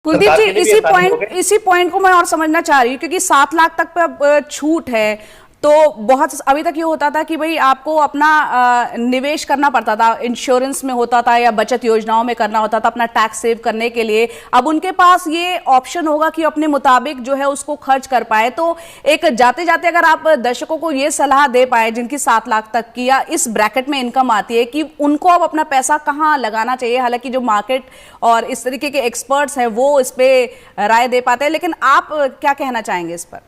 कुलदीप जी, इसी पॉइंट को मैं और समझना चाह रही हूँ, क्योंकि 7 लाख तक पे छूट है। तो बहुत अभी तक ये होता था कि भाई आपको अपना निवेश करना पड़ता था, इंश्योरेंस में होता था या बचत योजनाओं में करना होता था अपना टैक्स सेव करने के लिए। अब उनके पास ये ऑप्शन होगा कि अपने मुताबिक जो है उसको खर्च कर पाए। तो एक जाते जाते अगर आप दर्शकों को ये सलाह दे पाए जिनकी 7 लाख तक की या इस ब्रैकेट में इनकम आती है, कि उनको अब अपना पैसा कहाँ लगाना चाहिए। हालांकि जो मार्केट और इस तरीके के एक्सपर्ट्स हैं वो इस पे राय दे पाते हैं, लेकिन आप क्या कहना चाहेंगे इस पर?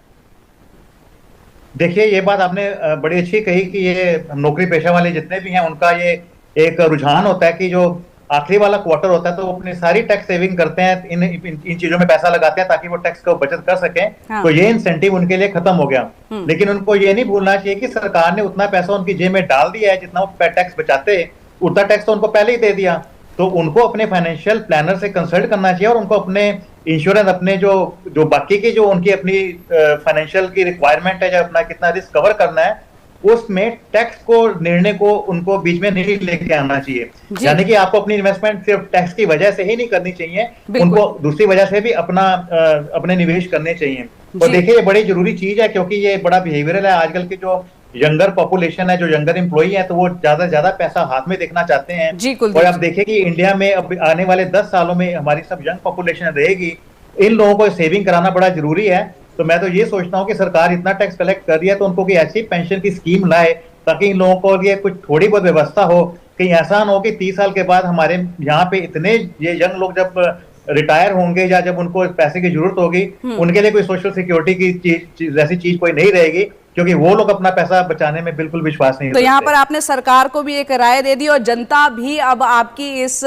देखिए, ये बात आपने बड़ी अच्छी कही कि ये नौकरी पेशा वाले जितने भी हैं उनका ये एक रुझान होता है कि जो आखिरी वाला क्वार्टर होता है तो वो अपनी सारी टैक्स सेविंग करते हैं, इन चीजों में पैसा लगाते हैं ताकि वो टैक्स का बचत कर सकें। हाँ। तो ये इंसेंटिव उनके लिए खत्म हो गया। हम्म। लेकिन उनको ये नहीं भूलना चाहिए कि सरकार ने उतना पैसा उनकी जेब में डाल दिया है, जितना वो टैक्स बचाते उतना टैक्स तो उनको पहले ही दे दिया। तो उनको अपने फाइनेंशियल प्लानर से कंसल्ट करना चाहिए और उनको अपने इंश्योरेंस, अपने जो जो बाकी की जो उनकी अपनी फाइनेंशियल की रिक्वायरमेंट है, जो अपना कितना रिस्क कवर करना है, उसमें टैक्स को निर्णय को उनको बीच में नहीं लेके आना चाहिए। यानी कि आपको अपनी इन्वेस्टमेंट सिर्फ टैक्स की वजह से ही नहीं करनी चाहिए, उनको दूसरी वजह से भी अपने निवेश करने चाहिए। और देखिए, ये बड़ी जरूरी चीज है क्योंकि ये बड़ा बिहेवियरल है। आजकल की जो यंगर पॉपुलेशन है, जो यंगर एम्प्लॉई है, तो वो ज्यादा से ज्यादा पैसा हाथ में देखना चाहते हैं। और आप देखिए कि इंडिया में अब आने वाले 10 सालों में हमारी सब यंग पॉपुलेशन रहेगी। इन लोगों को सेविंग कराना बड़ा जरूरी है। तो मैं तो ये सोचता हूँ कि सरकार इतना टैक्स कलेक्ट कर रही है तो उनको कोई ऐसी पेंशन की स्कीम लाए ताकि इन लोगों को लिए कुछ थोड़ी बहुत व्यवस्था हो। कहीं ऐसा ना हो कि 30 साल के बाद हमारे यहाँ पे इतने ये यंग लोग जब रिटायर होंगे या जब उनको पैसे की जरूरत होगी, उनके लिए कोई सोशल सिक्योरिटी की चीज ऐसी चीज कोई नहीं रहेगी, क्योंकि वो लोग अपना पैसा बचाने में बिल्कुल विश्वास नहीं। तो यहाँ पर आपने सरकार को भी एक राय दे दी और जनता भी अब आपकी इस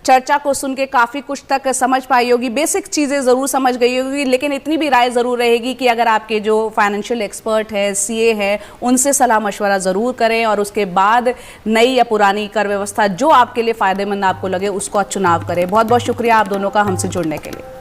चर्चा को सुन के काफी कुछ तक समझ पाई होगी, बेसिक चीजें जरूर समझ गई होगी। लेकिन इतनी भी राय जरूर रहेगी कि अगर आपके जो फाइनेंशियल एक्सपर्ट है, सीए है, उनसे सलाह मशवरा जरूर करें और उसके बाद नई या पुरानी कर व्यवस्था जो आपके लिए फायदेमंद आपको लगे उसका चुनाव करें। बहुत बहुत शुक्रिया आप दोनों का हमसे जुड़ने के लिए।